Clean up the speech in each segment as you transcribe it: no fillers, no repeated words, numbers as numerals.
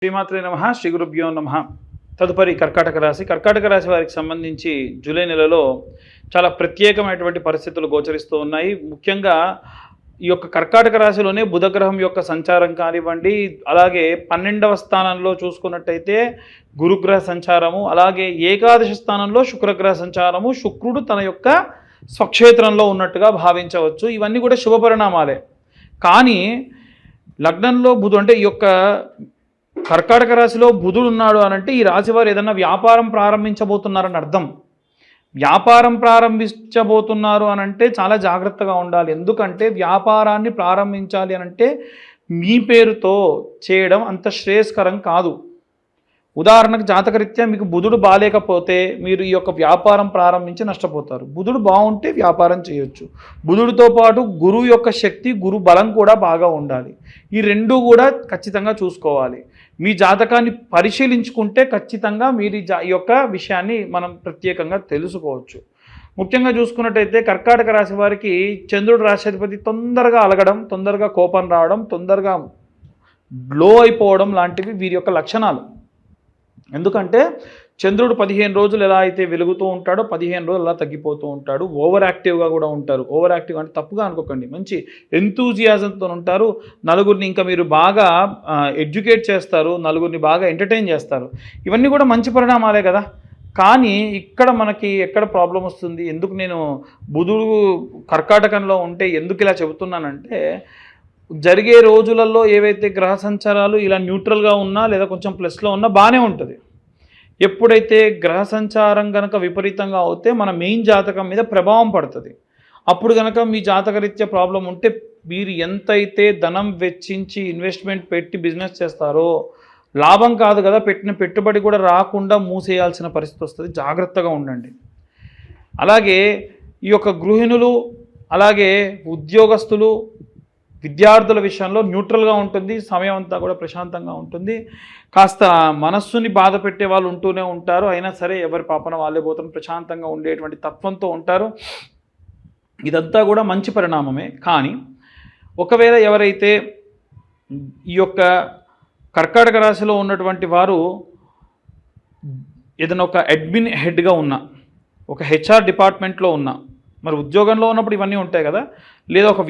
శ్రీమాత్రే నమః శ్రీ గురుభ్యో నమః. తదుపరి కర్కాటక రాశి వారికి సంబంధించి జూలై నెలలో చాలా ప్రత్యేకమైనటువంటి పరిస్థితులు గోచరిస్తూ ఉన్నాయి. ముఖ్యంగా ఈ యొక్క కర్కాటక రాశిలోనే బుధగ్రహం యొక్క సంచారం కానివ్వండి, అలాగే 12వ స్థానంలో చూసుకున్నట్టయితే గురుగ్రహ సంచారము, అలాగే ఏకాదశి స్థానంలో శుక్రగ్రహ సంచారము, శుక్రుడు తన యొక్క స్వక్షేత్రంలో ఉన్నట్టుగా భావించవచ్చు. ఇవన్నీ కూడా శుభ పరిణామాలే. కానీ లగ్నంలో బుధుడు అంటే ఈ యొక్క కర్కాటక రాశిలో బుధుడు ఉన్నాడు అనంటే ఈ రాశి వారు ఏదన్నా వ్యాపారం ప్రారంభించబోతున్నారని అర్థం. వ్యాపారం ప్రారంభించబోతున్నారు అనంటే చాలా జాగ్రత్తగా ఉండాలి. ఎందుకంటే వ్యాపారాన్ని ప్రారంభించాలి అనంటే మీ పేరుతో చేయడం అంత శ్రేయస్కరం కాదు. ఉదాహరణకు జాతకరీత్యా మీకు బుధుడు బాలేకపోతే మీరు ఈ యొక్క వ్యాపారం ప్రారంభించి నష్టపోతారు. బుధుడు బాగుంటే వ్యాపారం చేయొచ్చు. బుధుడితో పాటు గురువు యొక్క శక్తి, గురు బలం కూడా బాగా ఉండాలి. ఈ రెండూ కూడా ఖచ్చితంగా చూసుకోవాలి. మీ జాతకాన్ని పరిశీలించుకుంటే ఖచ్చితంగా మీరు ఈ యొక్క విషయాన్ని మనం ప్రత్యేకంగా తెలుసుకోవచ్చు. ముఖ్యంగా చూసుకున్నట్టయితే కర్కాటక రాశి వారికి చంద్రుడు రాశిధిపతి తొందరగా అలగడం, తొందరగా కోపం రావడం, తొందరగా గ్లో అయిపోవడం లాంటివి వీరి యొక్క లక్షణాలు. ఎందుకంటే చంద్రుడు 15 రోజులు ఎలా అయితే వెలుగుతూ ఉంటాడో 15 రోజులు అలా తగ్గిపోతూ ఉంటాడు. ఓవర్ యాక్టివ్గా కూడా ఉంటారు. ఓవర్ యాక్టివ్ అంటే తప్పుగా అనుకోకండి, మంచి ఎంతూజియాజంతో ఉంటారు. నలుగురిని ఇంకా మీరు బాగా ఎడ్యుకేట్ చేస్తారు, నలుగురిని బాగా ఎంటర్టైన్ చేస్తారు. ఇవన్నీ కూడా మంచి పరిణామాలే కదా. కానీ ఇక్కడ మనకి ఎక్కడ ప్రాబ్లం వస్తుంది, ఎందుకు నేను బుధుడు కర్కాటకంలో ఉంటే ఎందుకు ఇలా చెబుతున్నానంటే, జరిగే రోజులలో ఏవైతే గ్రహ సంచారాలు ఇలా న్యూట్రల్గా ఉన్నా లేదా కొంచెం ప్లస్లో ఉన్నా బాగానే ఉంటుంది. ఎప్పుడైతే గ్రహ సంచారం కనుక విపరీతంగా అవుతే మన మెయిన్ జాతకం మీద ప్రభావం పడుతుంది. అప్పుడు కనుక మీ జాతకరీత్యా ప్రాబ్లం ఉంటే మీరు ఎంతైతే ధనం వెచ్చించి ఇన్వెస్ట్మెంట్ పెట్టి బిజినెస్ చేస్తారో లాభం కాదు కదా, పెట్టిన పెట్టుబడి కూడా రాకుండా మూసేయాల్సిన పరిస్థితి వస్తుంది. జాగ్రత్తగా ఉండండి. అలాగే ఈ యొక్క గృహిణులు, అలాగే ఉద్యోగస్తులు, విద్యార్థుల విషయంలో న్యూట్రల్గా ఉంటుంది. సమయం అంతా కూడా ప్రశాంతంగా ఉంటుంది. కాస్త మనస్సుని బాధ పెట్టే వాళ్ళు ఉంటూనే ఉంటారు. అయినా సరే ఎవరి పాపన వాళ్ళే పోతారు, ప్రశాంతంగా ఉండేటువంటి తత్వంతో ఉంటారు. ఇదంతా కూడా మంచి పరిణామమే. కానీ ఒకవేళ ఎవరైతే ఈ యొక్క కర్కాటక రాశిలో ఉన్నటువంటి వారు ఏదైనా ఒక అడ్మిన్ హెడ్గా ఉన్నా, ఒక హెచ్ఆర్ డిపార్ట్మెంట్లో ఉన్నా, మరి ఉద్యోగంలో ఉన్నప్పుడు ఇవన్నీ ఉంటాయి కదా, లేదా ఒక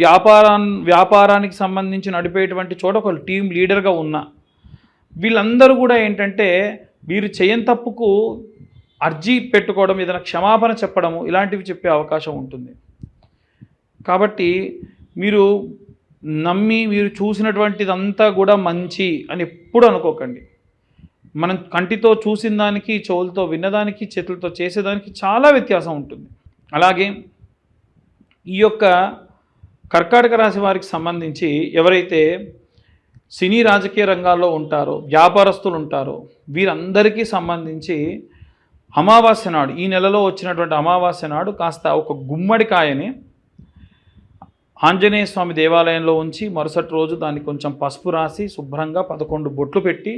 వ్యాపారానికి సంబంధించి నడిపేటువంటి చోట ఒక టీం లీడర్గా ఉన్నా, వీళ్ళందరూ కూడా ఏంటంటే వీరు చేయని తప్పుకు అర్జీ పెట్టుకోవడం, ఏదైనా క్షమాపణ చెప్పడము, ఇలాంటివి చెప్పే అవకాశం ఉంటుంది. కాబట్టి మీరు నమ్మి మీరు చూసినటువంటిదంతా కూడా మంచి అని ఎప్పుడు అనుకోకండి. మనం కంటితో చూసిన దానికి, చెవులతో విన్నదానికి, చేతులతో చేసేదానికి చాలా వ్యత్యాసం ఉంటుంది. అలాగే ఈ యొక్క కర్కాటక రాశి వారికి సంబంధించి ఎవరైతే సినీ రాజకీయ రంగాల్లో ఉంటారో, వ్యాపారస్తులు ఉంటారో, వీరందరికీ సంబంధించి అమావాస్య నాడు, ఈ నెలలో వచ్చినటువంటి అమావాస్య నాడు కాస్త ఒక గుమ్మడికాయని ఆంజనేయ స్వామి దేవాలయంలో ఉంచి మరుసటి రోజు దాన్ని కొంచెం పసుపు రాసి శుభ్రంగా 11 బొట్లు పెట్టి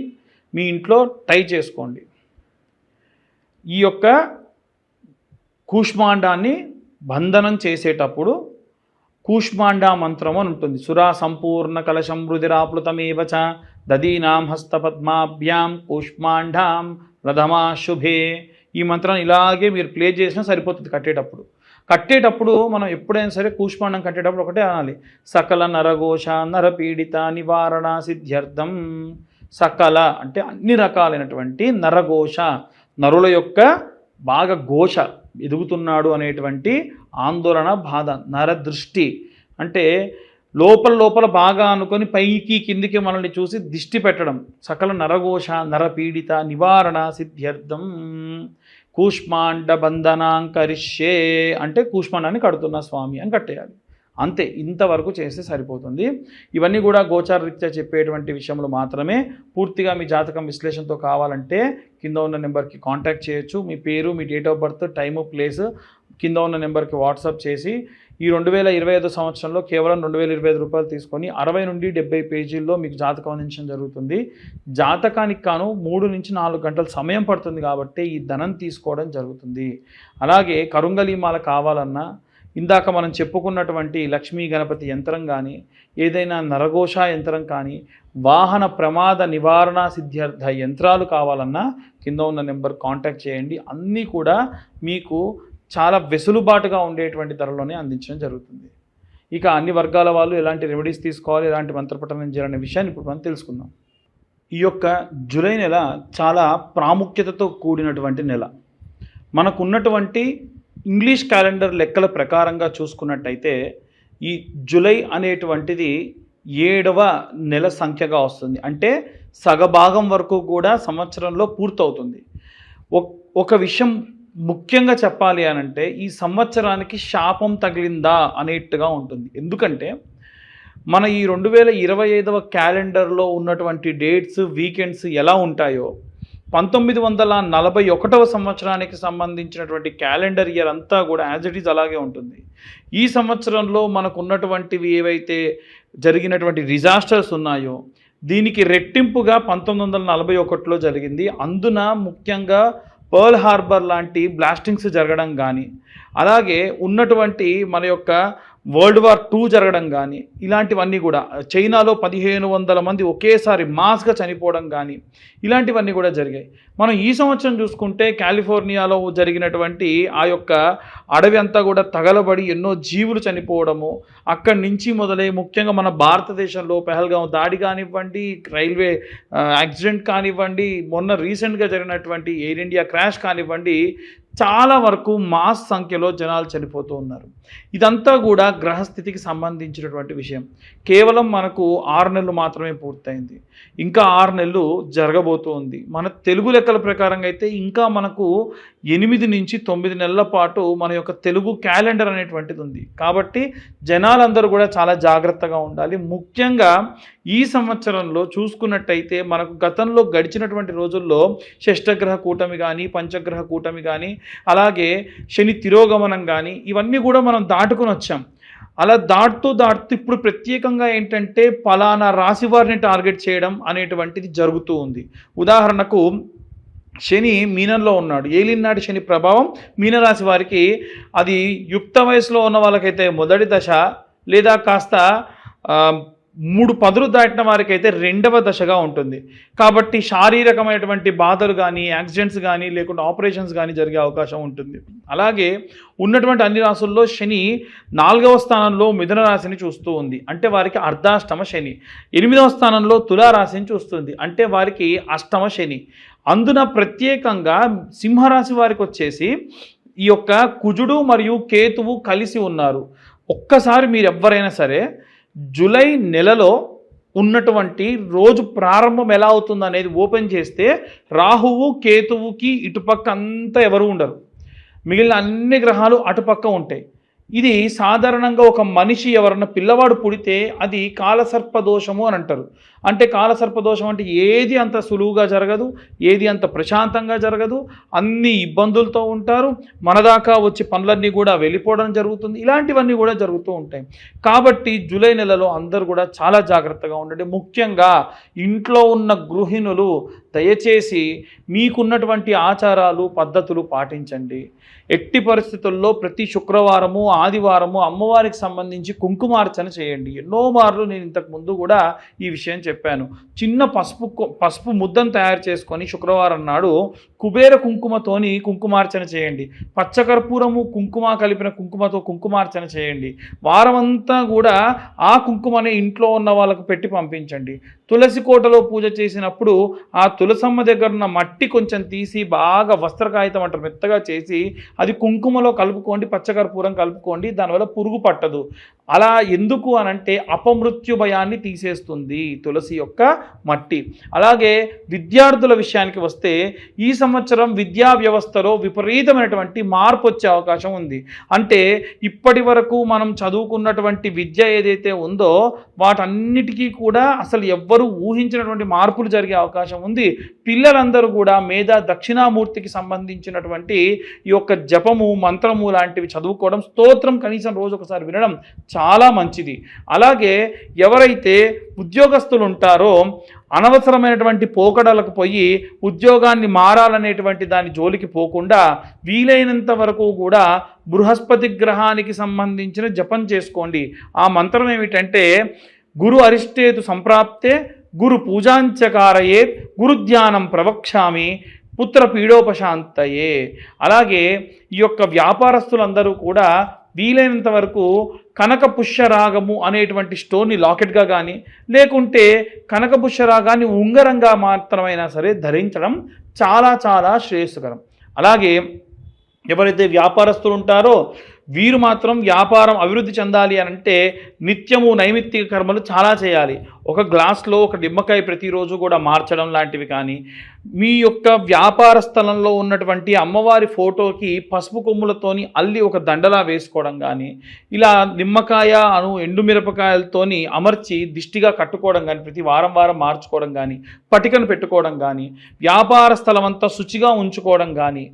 మీ ఇంట్లో టై చేసుకోండి. ఈ యొక్క కూష్మాండాన్ని బంధనం చేసేటప్పుడు కూష్మాండా మంత్రం అని ఉంటుంది. సురా సంపూర్ణ కలశం రుధిరాప్లుతమేవచ దదీనాం హస్తపద్మాభ్యాం కూష్మాండాం రథమా శుభే. ఈ మంత్రాన్ని ఇలాగే మీరు ప్లే చేసినా సరిపోతుంది. కట్టేటప్పుడు మనం ఎప్పుడైనా సరే కూష్మాండం కట్టేటప్పుడు ఒకటే అనాలి, సకల నరఘోష నరపీడిత నివారణ సిద్ధ్యర్థం. సకల అంటే అన్ని రకాలైనటువంటి నరఘోష, నరుల యొక్క బాగా ఘోష ఎదుగుతున్నాడు అనేటువంటి ఆందోళన, బాధ, నరదృష్టి అంటే లోపల బాగా అనుకొని పైకి కిందికి మనల్ని చూసి దిష్టి పెట్టడం. సకల నరఘోష నరపీడిత నివారణ సిద్ధ్యర్థం కూష్మాండ బంధనాంకరిష్యే అంటే కూష్మాండాన్ని కడుతున్నా స్వామి అని కట్టేయాలి. అంతే, ఇంతవరకు చేస్తే సరిపోతుంది. ఇవన్నీ కూడా గోచారరీత్యా చెప్పేటువంటి విషయంలో మాత్రమే. పూర్తిగా మీ జాతకం విశ్లేషణతో కావాలంటే కింద ఉన్న నెంబర్కి కాంటాక్ట్ చేయొచ్చు. మీ పేరు, మీ date of birth, time, place కింద ఉన్న నెంబర్కి వాట్సాప్ చేసి ఈ 2025 సంవత్సరంలో కేవలం 2025 రూపాయలు తీసుకొని 60 నుండి 70 పేజీల్లో మీకు జాతకం అందించడం జరుగుతుంది. జాతకానికి కాను 3 నుంచి 4 గంటల సమయం పడుతుంది కాబట్టి ఈ ధనం తీసుకోవడం జరుగుతుంది. అలాగే కరుంగలీమాల కావాలన్నా, ఇందాక మనం చెప్పుకున్నటువంటి లక్ష్మీ గణపతి యంత్రం కానీ, ఏదైనా నరఘోష యంత్రం కానీ, వాహన ప్రమాద నివారణ సిద్ధ్యర్థ యంత్రాలు కావాలన్నా కింద ఉన్న నెంబర్ కాంటాక్ట్ చేయండి. అన్నీ కూడా మీకు చాలా వెసులుబాటుగా ఉండేటువంటి ధరలోనే అందించడం జరుగుతుంది. ఇక అన్ని వర్గాల వాళ్ళు ఎలాంటి రెమెడీస్ తీసుకోవాలి, ఎలాంటి మంత్రపఠనం చేయాలనే విషయాన్ని ఇప్పుడు మనం తెలుసుకుందాం. ఈ యొక్క జూలై నెల చాలా ప్రాముఖ్యతతో కూడినటువంటి నెల. మనకున్నటువంటి ఇంగ్లీష్ క్యాలెండర్ లెక్కల ప్రకారంగా చూసుకున్నట్టయితే ఈ జూలై అనేటువంటిది 7వ నెల సంఖ్యగా వస్తుంది. అంటే సగభాగం వరకు కూడా సంవత్సరంలో పూర్తవుతుంది. ఒక విషయం ముఖ్యంగా చెప్పాలి అనంటే ఈ సంవత్సరానికి శాపం తగిలిందా అనేట్టుగా ఉంటుంది. ఎందుకంటే మన ఈ 2025వ క్యాలెండర్లో ఉన్నటువంటి డేట్స్, వీకెండ్స్ ఎలా ఉంటాయో 1941వ సంవత్సరానికి సంబంధించినటువంటి క్యాలెండర్ ఇయర్ అంతా కూడా యాజ్ ఇట్ ఈజ్ అలాగే ఉంటుంది. ఈ సంవత్సరంలో మనకు ఉన్నటువంటివి ఏవైతే జరిగినటువంటి డిజాస్టర్స్ ఉన్నాయో దీనికి రెట్టింపుగా 1941లో జరిగింది. అందున ముఖ్యంగా పర్ల్ హార్బర్ లాంటి బ్లాస్టింగ్స్ జరగడం కానీ, అలాగే ఉన్నటువంటి మన యొక్క వరల్డ్ వార్ 2 జరగడం కానీ, ఇలాంటివన్నీ కూడా చైనాలో 1500 మంది ఒకేసారి మాస్గా చనిపోవడం కానీ ఇలాంటివన్నీ కూడా జరిగాయి. మనం ఈ సంవత్సరం చూసుకుంటే కాలిఫోర్నియాలో జరిగినటువంటి ఆ యొక్క అడవి అంతా కూడా తగలబడి ఎన్నో జీవులు చనిపోవడము, అక్కడి నుంచి మొదలై ముఖ్యంగా మన భారతదేశంలో పెహల్గాం దాడి కానివ్వండి, రైల్వే యాక్సిడెంట్ కానివ్వండి, మొన్న రీసెంట్గా జరిగినటువంటి ఎయిర్ ఇండియా క్రాష్ కానివ్వండి, చాలా వరకు మాస్ సంఖ్యలో జనాలు చనిపోతూ ఉన్నారు. ఇదంతా కూడా గ్రహస్థితికి సంబంధించినటువంటి విషయం. కేవలం మనకు 6 నెలలు మాత్రమే పూర్తయింది, ఇంకా 6 నెలలు జరగబోతూ ఉంది. మన తెలుగు లెక్కల ప్రకారంగా అయితే ఇంకా మనకు 8 నుంచి 9 నెలల పాటు మన యొక్క తెలుగు క్యాలెండర్ అనేటువంటిది ఉంది. కాబట్టి జనాలందరూ కూడా చాలా జాగ్రత్తగా ఉండాలి. ముఖ్యంగా ఈ సంవత్సరంలో చూసుకున్నట్టయితే మనకు గతంలో గడిచినటువంటి రోజుల్లో షష్టగ్రహ కూటమి కానీ, పంచగ్రహ కూటమి కానీ, అలాగే శని తిరోగమనం కానీ ఇవన్నీ కూడా మనం దాటుకుని వచ్చాం. అలా దాటుతూ ఇప్పుడు ప్రత్యేకంగా ఏంటంటే ఫలానా రాశి వారిని టార్గెట్ చేయడం అనేటువంటిది జరుగుతూ ఉంది. ఉదాహరణకు శని మీనంలో ఉన్నాడు, ఏలినాటి శని ప్రభావం మీనరాశి వారికి అది యుక్త వయసులో ఉన్న వాళ్ళకైతే మొదటి దశ, లేదా కాస్త 3 పదులు దాటిన వారికైతే 2వ దశగా ఉంటుంది. కాబట్టి శారీరకమైనటువంటి బాధలు కానీ, యాక్సిడెంట్స్ కానీ, లేకుంటే ఆపరేషన్స్ కానీ జరిగే అవకాశం ఉంటుంది. అలాగే ఉన్నటువంటి అన్ని రాశుల్లో శని 4వ స్థానంలో మిథున రాశిని చూస్తూ ఉంది, అంటే వారికి అర్ధాష్టమ శని. 8వ స్థానంలో తులారాశిని చూస్తుంది, అంటే వారికి అష్టమ శని. అందున ప్రత్యేకంగా సింహరాశి వారికి వచ్చేసి ఈ యొక్క కుజుడు మరియు కేతువు కలిసి ఉన్నారు. ఒక్కసారి మీరు ఎవ్వరైనా సరే జూలై నెలలో ఉన్నటువంటి రోజు ప్రారంభం ఎలా అవుతుంది అనేది ఓపెన్ చేస్తే రాహువు కేతువుకి ఇటుపక్క అంతా ఎవరు ఉండరు, మిగిలిన అన్ని గ్రహాలు అటుపక్క ఉంటాయి. ఇది సాధారణంగా ఒక మనిషి ఎవరన్నా పిల్లవాడు పుడితే అది కాలసర్పదోషము అని అంటారు. అంటే కాలసర్పదోషం అంటే ఏది అంత సులువుగా జరగదు, ఏది అంత ప్రశాంతంగా జరగదు, అన్ని ఇబ్బందులతో ఉంటారు, మనదాకా వచ్చి పనులన్నీ కూడా వెళ్ళిపోవడం జరుగుతుంది, ఇలాంటివన్నీ కూడా జరుగుతూ ఉంటాయి. కాబట్టి జూలై నెలలో అందరూ కూడా చాలా జాగ్రత్తగా ఉండండి. ముఖ్యంగా ఇంట్లో ఉన్న గృహిణులు దయచేసి మీకున్నటువంటి ఆచారాలు పద్ధతులు పాటించండి. ఎట్టి పరిస్థితుల్లో ప్రతి శుక్రవారము, ఆదివారము అమ్మవారికి సంబంధించి కుంకుమార్చన చేయండి. ఎన్నో మార్లు నేను ఇంతకు ముందు కూడా ఈ విషయం చెప్పాను. చిన్న పసుపు ముద్దను తయారు చేసుకొని శుక్రవారం నాడు కుబేర కుంకుమతోని కుంకుమార్చన చేయండి. పచ్చకర్పూరము కుంకుమ కలిపిన కుంకుమతో కుంకుమార్చన చేయండి. వారమంతా కూడా ఆ కుంకుమని ఇంట్లో ఉన్న వాళ్ళకు పెట్టి పంపించండి. తులసి కోటలో పూజ చేసినప్పుడు ఆ తులసమ్మ దగ్గర ఉన్న మట్టి కొంచెం తీసి బాగా వస్త్రకాయితం అంటారు మెత్తగా చేసి అది కుంకుమలో కలుపుకోండి, పచ్చకర్పూరం కలుపుకోండి, దానివల్ల పురుగు పట్టదు. అలా ఎందుకు అనంటే అపమృత్యు భయాన్ని తీసేస్తుంది తులసి యొక్క మట్టి. అలాగే విద్యార్థుల విషయానికి వస్తే ఈ సంవత్సరం విద్యా వ్యవస్థలో విపరీతమైనటువంటి మార్పు వచ్చే అవకాశం ఉంది. అంటే ఇప్పటి వరకు మనం చదువుకున్నటువంటి విద్య ఏదైతే ఉందో వాటన్నిటికీ కూడా అసలు ఎవ్వరూ ఊహించినటువంటి మార్పులు జరిగే అవకాశం ఉంది. పిల్లలందరూ కూడా మేధా దక్షిణామూర్తికి సంబంధించినటువంటి ఈ యొక్క జపము, మంత్రము లాంటివి చదువుకోవడం, స్తోత్రం కనీసం రోజు ఒకసారి వినడం చాలా మంచిది. అలాగే ఎవరైతే ఉద్యోగస్తులు ఉంటారో అనవసరమైనటువంటి పోకడలకు పోయి ఉద్యోగాన్ని మారాలనేటువంటి దాని జోలికి పోకుండా వీలైనంత వరకు కూడా బృహస్పతి గ్రహానికి సంబంధించిన జపం చేసుకోండి. ఆ మంత్రం ఏమిటంటే గురు అరిష్టేతు సంప్రాప్తే గురు పూజాంచకారయేత్ గురుధ్యానం ప్రవక్ష్యామి పుత్ర పీడోపశాంతయే. అలాగే ఈ యొక్క వ్యాపారస్తులందరూ కూడా వీలైనంత వరకు కనక పుష్యరాగము అనేటువంటి స్టోన్ని లాకెట్గా కానీ లేకుంటే కనక పుష్యరాగాన్ని ఉంగరంగా మాత్రమైనా సరే ధరించడం చాలా చాలా శ్రేయస్కరం. అలాగే ఎవరైతే వ్యాపారస్తులు ఉంటారో వీరు మాత్రం వ్యాపారం అభివృద్ధి చెందాలి అని అంటే నిత్యము నైమిత్తిక కర్మలు చాలా చేయాలి. ఒక గ్లాస్లో ఒక నిమ్మకాయ ప్రతిరోజు కూడా మార్చడం లాంటివి కానీ, మీ యొక్క వ్యాపార స్థలంలో ఉన్నటువంటి అమ్మవారి ఫోటోకి పసుపు కొమ్ములతోని అల్లి ఒక దండలా వేసుకోవడం కానీ, ఇలా నిమ్మకాయ ఎండుమిరపకాయలతోని అమర్చి దిష్టిగా కట్టుకోవడం కానీ, ప్రతి వారం వారం మార్చుకోవడం కానీ, పటికను పెట్టుకోవడం కానీ, వ్యాపార స్థలం అంతా శుచిగా ఉంచుకోవడం కానీ,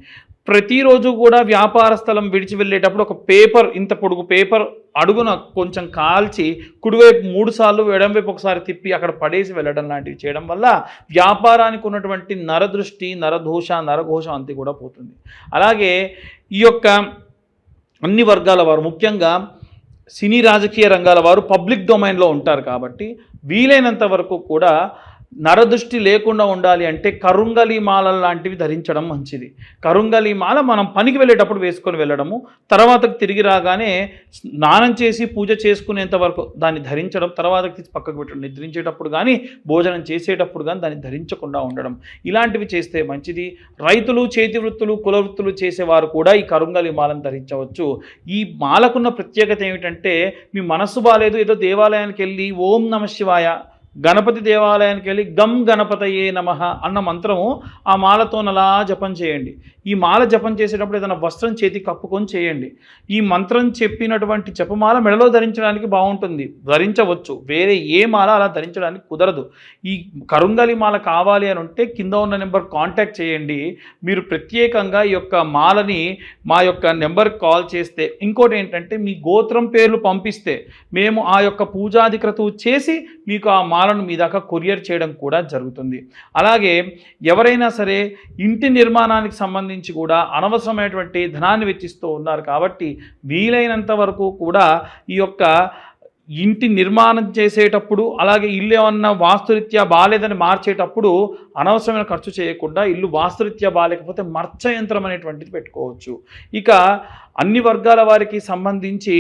ప్రతిరోజు కూడా వ్యాపార స్థలం విడిచి వెళ్ళేటప్పుడు ఒక పేపర్, ఇంత పొడుగు పేపర్ అడుగున కొంచెం కాల్చి కుడివైపు 3 సార్లు ఎడంవైపు ఒకసారి తిప్పి అక్కడ పడేసి వెళ్ళడం లాంటివి చేయడం వల్ల వ్యాపారానికి ఉన్నటువంటి నరదృష్టి, నరదోష, నరఘోషం అంతా కూడా పోతుంది. అలాగే ఈ యొక్క అన్ని వర్గాల వారు, ముఖ్యంగా సినీ రాజకీయ రంగాల వారు పబ్లిక్ డొమైన్లో ఉంటారు కాబట్టి వీలైనంత వరకు కూడా నరదృష్టి లేకుండా ఉండాలి అంటే కరుంగలి మాల లాంటివి ధరించడం మంచిది. కరుంగలి మాల మనం పనికి వెళ్ళేటప్పుడు వేసుకొని వెళ్ళడము, తర్వాతకు తిరిగి రాగానే స్నానం చేసి పూజ చేసుకునేంత వరకు దాన్ని ధరించడం, తర్వాతకి తీసి పక్కకు పెట్టడం, నిద్రించేటప్పుడు కానీ భోజనం చేసేటప్పుడు కానీ దాన్ని ధరించకుండా ఉండడం, ఇలాంటివి చేస్తే మంచిది. రైతులు, చేతి వృత్తులు, కుల వృత్తులు చేసేవారు కూడా ఈ కరుంగలి మాలను ధరించవచ్చు. ఈ మాలకున్న ప్రత్యేకత ఏమిటంటే మీ మనస్సు బాలేదు, ఏదో దేవాలయానికి వెళ్ళి ఓం నమ శివాయ, గణపతి దేవాలయానికి వెళ్ళి గం గణపతయే నమః అన్న మంత్రము ఆ మాలతో అలా జపం చేయండి. ఈ మాల జపం చేసేటప్పుడు ఏదైనా వస్త్రం చేతి కప్పుకొని చేయండి. ఈ మంత్రం చెప్పినటువంటి జపమాల మెడలో ధరించడానికి బాగుంటుంది, ధరించవచ్చు. వేరే ఏ మాల అలా ధరించడానికి కుదరదు. ఈ కరుంగలి మాల కావాలి అని ఉంటే కింద ఉన్న నెంబర్ కాంటాక్ట్ చేయండి. మీరు ప్రత్యేకంగా ఈ యొక్క మాలని మా యొక్క నెంబర్కి కాల్ చేస్తే, ఇంకోటి ఏంటంటే మీ గోత్రం పేర్లు పంపిస్తే మేము ఆ యొక్క పూజాది క్రతువు చేసి మీకు ఆ మాలను మీ దాకా కొరియర్ చేయడం కూడా జరుగుతుంది. అలాగే ఎవరైనా సరే ఇంటి నిర్మాణానికి సంబంధించి కూడా అనవసరమైనటువంటి ధనాన్ని వెచ్చిస్తూ ఉన్నారు కాబట్టి వీలైనంత వరకు కూడా ఈ యొక్క ఇంటి నిర్మాణం చేసేటప్పుడు, అలాగే ఇల్లు ఏమన్నా వాస్తురీత్యా బాలేదని మార్చేటప్పుడు అనవసరమైన ఖర్చు చేయకుండా ఇల్లు వాస్తురీత్యా బాలేకపోతే మర్చ యంత్రం అనేటువంటిది పెట్టుకోవచ్చు. ఇక అన్ని వర్గాల వారికి సంబంధించి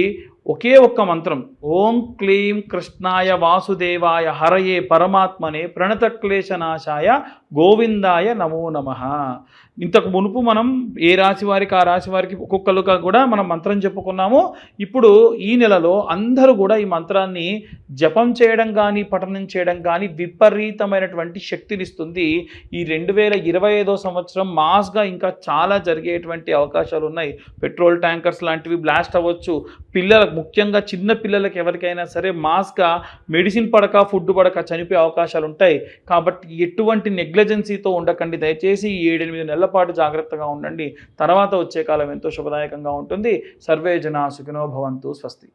ఒకే ఒక్క మంత్రం, ఓం క్లీం కృష్ణాయ వాసుదేవాయ హరయే పరమాత్మనే ప్రణతక్లేశనాశాయ గోవిందాయ నమో నమః. ఇంతకు మునుపు మనం ఏ రాశి వారికి ఆ రాశి వారికి ఒక్కొక్కరుగా కూడా మనం మంత్రం చెప్పుకున్నాము. ఇప్పుడు ఈ నెలలో అందరూ కూడా ఈ మంత్రాన్ని జపం చేయడం కానీ పఠనం చేయడం కానీ విపరీతమైనటువంటి శక్తినిస్తుంది. ఈ 2025వ సంవత్సరం మాస్గా ఇంకా చాలా జరిగేటువంటి అవకాశాలు ఉన్నాయి. పెట్రోల్ ట్యాంకర్స్ లాంటివి బ్లాస్ట్ అవ్వచ్చు. పిల్లలకు, ముఖ్యంగా చిన్న పిల్లలకి ఎవరికైనా సరే మాస్గా మెడిసిన్ పడక, ఫుడ్ పడక చనిపోయే అవకాశాలు ఉంటాయి. కాబట్టి ఎటువంటి నెగ్లిజెన్సీతో ఉండకండి. దయచేసి ఈ 7-8 నెలల పాటు జాగ్రత్తగా ఉండండి. తర్వాత వచ్చే కాలం ఎంతో శుభదాయకంగా ఉంటుంది. సర్వే జనా సుఖినో భవంతు. స్వస్తి.